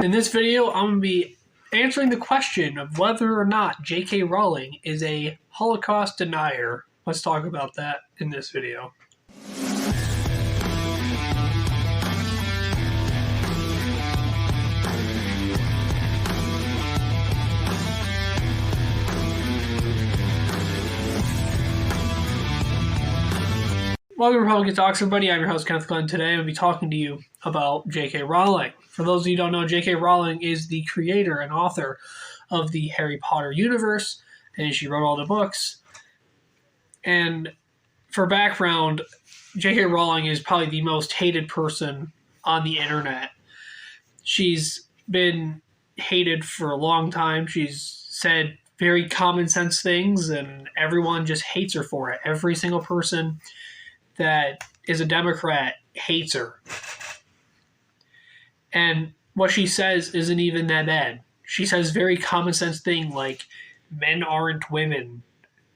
In this video, I'm going to be answering the question of whether or not J.K. Rowling is a Holocaust denier. Let's talk about that in this video. Welcome to Republican Talks, everybody. I'm your host, Kenneth Glenn. Today, I'll be talking to you about J.K. Rowling. For those of you who don't know, J.K. Rowling is the creator and author of the Harry Potter universe, and she wrote all the books. And for background, J.K. Rowling is probably the most hated person on the internet. She's been hated for a long time. She's said very common sense things, and everyone just hates her for it. Every single person that is a Democrat hates her. And what she says isn't even that bad. She says very common sense things like men aren't women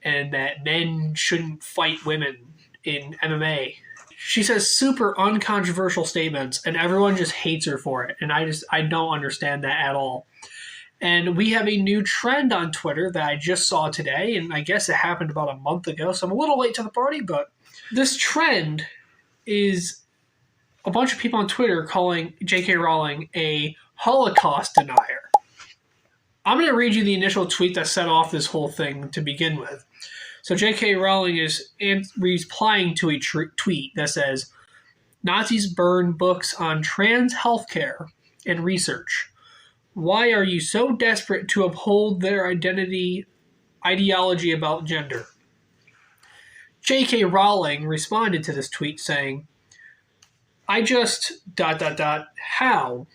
and that men shouldn't fight women in MMA. She says super uncontroversial statements and everyone just hates her for it. And I don't understand that at all. And we have a new trend on Twitter that I just saw today, and I guess it happened about a month ago, so I'm a little late to the party, but this trend is a bunch of people on Twitter calling J.K. Rowling a Holocaust denier. I'm going to read you the initial tweet that set off this whole thing to begin with. So J.K. Rowling is replying to a tweet that says, "Nazis burn books on trans healthcare and research. Why are you so desperate to uphold their ideology about gender?" J.K. Rowling responded to this tweet saying, "I just ... how? ?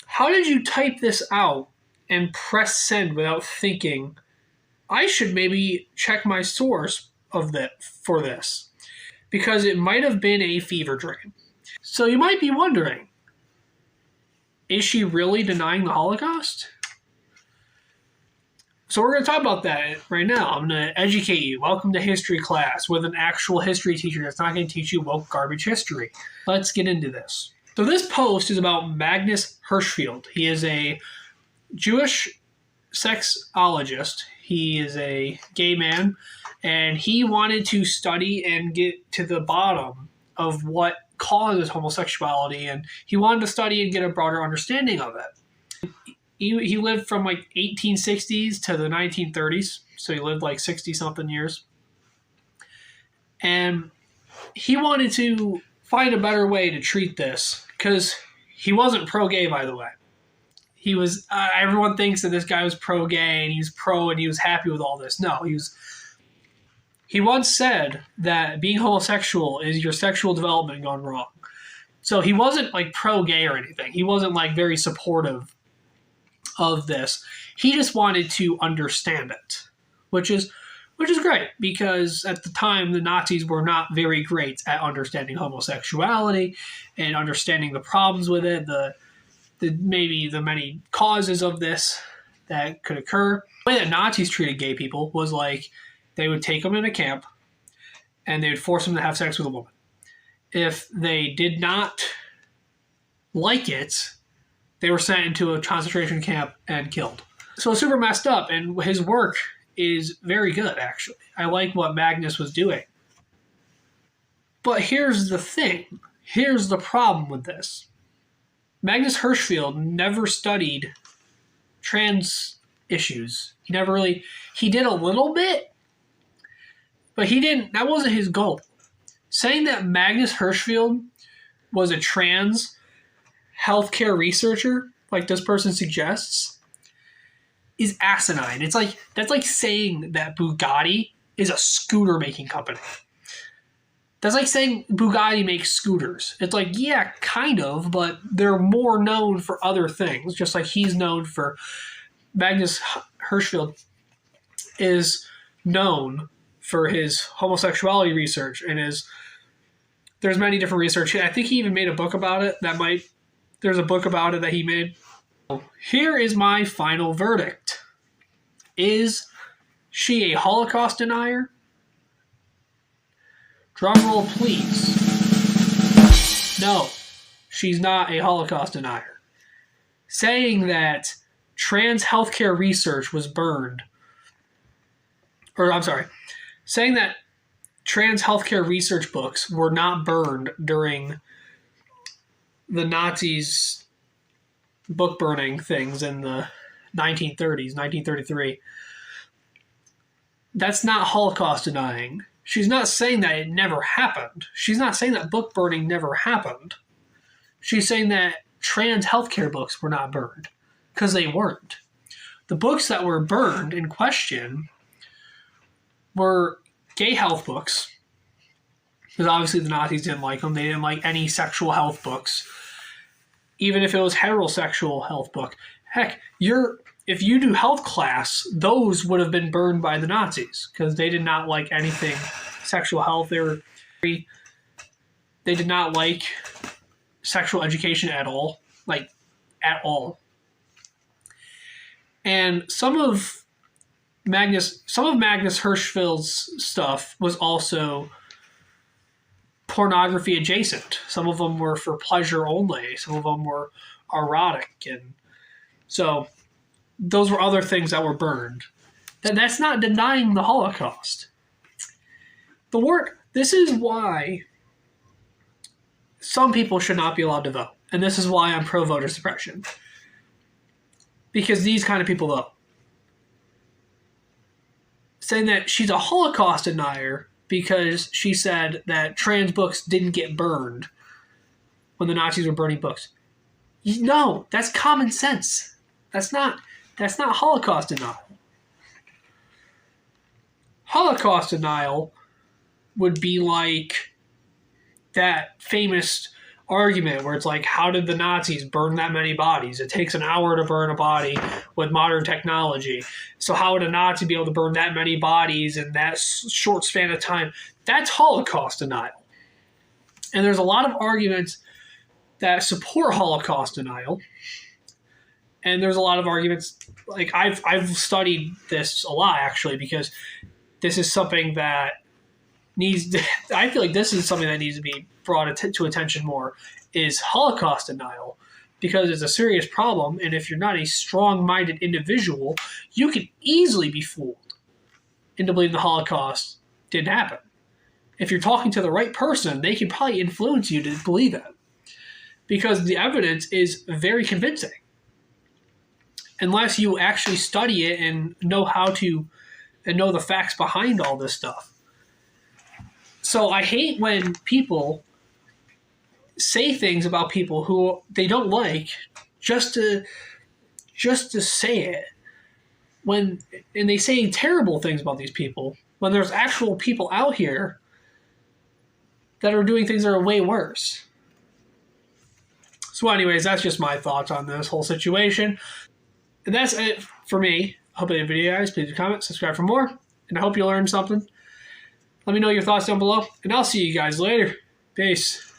How did you type this out and press send without thinking, I should maybe check my source for this, because it might have been a fever dream." So you might be wondering, is she really denying the Holocaust? So we're going to talk about that right now. I'm going to educate you. Welcome to history class with an actual history teacher that's not going to teach you woke garbage history. Let's get into this. So this post is about Magnus Hirschfeld. He is a Jewish sexologist. He is a gay man, and he wanted to study and get to the bottom of what causes homosexuality, and he wanted to study and get a broader understanding of it. He lived from like 1860s to the 1930s, so he lived like 60-something years. And he wanted to find a better way to treat this, because he wasn't pro-gay, by the way. He was. Everyone thinks that this guy was pro-gay and he was pro and he was happy with all this. No, he once said that being homosexual is your sexual development gone wrong. So he wasn't like pro-gay or anything. He wasn't like very supportive of this. He just wanted to understand it, which is great, because at the time the Nazis were not very great at understanding homosexuality and understanding the problems with it, maybe the many causes of this that could occur. The way that Nazis treated gay people was like they would take them in a camp and they would force them to have sex with a woman. If they did not like it, they were sent into a concentration camp and killed. So it's super messed up, and his work is very good, actually. I like what Magnus was doing. But here's the thing. Here's the problem with this. Magnus Hirschfeld never studied trans issues. He did a little bit, but that wasn't his goal. Saying that Magnus Hirschfeld was a trans healthcare researcher, like this person suggests, is asinine. That's like saying that Bugatti is a scooter making company. That's like saying Bugatti makes scooters. It's like, yeah, kind of, but they're more known for other things, just like he's known for. Magnus Hirschfeld is known for his homosexuality research, and there's many different research. I think he even made a book about it. There's a book about it that he made. Here is my final verdict. Is she a Holocaust denier? Drum roll, please. No, she's not a Holocaust denier. Saying that trans healthcare research was burned, saying that trans healthcare research books were not burned during the Nazis' book burning things in the 1930s, 1933. That's not Holocaust denying. She's not saying that it never happened. She's not saying that book burning never happened. She's saying that trans healthcare books were not burned, because they weren't. The books that were burned in question were gay health books, because obviously the Nazis didn't like them. They didn't like any sexual health books, even if it was heterosexual health book. Heck, if you do health class, those would have been burned by the Nazis, because they did not like anything sexual health. They did not like sexual education at all, like at all. And some of Magnus Hirschfeld's stuff was also pornography adjacent. Some of them were for pleasure only. Some of them were erotic, and so those were other things that were burned. That's not denying the Holocaust. This is why some people should not be allowed to vote, and this is why I'm pro voter suppression. Because these kind of people vote. Saying that she's a Holocaust denier because she said that trans books didn't get burned when the Nazis were burning books. No, that's common sense. That's not Holocaust denial. Holocaust denial would be like that famous argument where it's like, how did the Nazis burn that many bodies? It takes an hour to burn a body with modern technology. So how would a Nazi be able to burn that many bodies in that short span of time? That's Holocaust denial. And there's a lot of arguments that support Holocaust denial. And there's a lot of arguments, like I've studied this a lot, actually, because this is something that I feel like this is something that needs to be brought to attention more, is Holocaust denial, because it's a serious problem, and if you're not a strong-minded individual, you can easily be fooled into believing the Holocaust didn't happen. If you're talking to the right person, they can probably influence you to believe it, because the evidence is very convincing. Unless you actually study it and know know the facts behind all this stuff. So I hate when people say things about people who they don't like just to say it. And they say terrible things about these people when there's actual people out here that are doing things that are way worse. So anyways, that's just my thoughts on this whole situation. And that's it for me. I hope you enjoyed the video, guys. Please comment, subscribe for more, and I hope you learned something. Let me know your thoughts down below, and I'll see you guys later. Peace.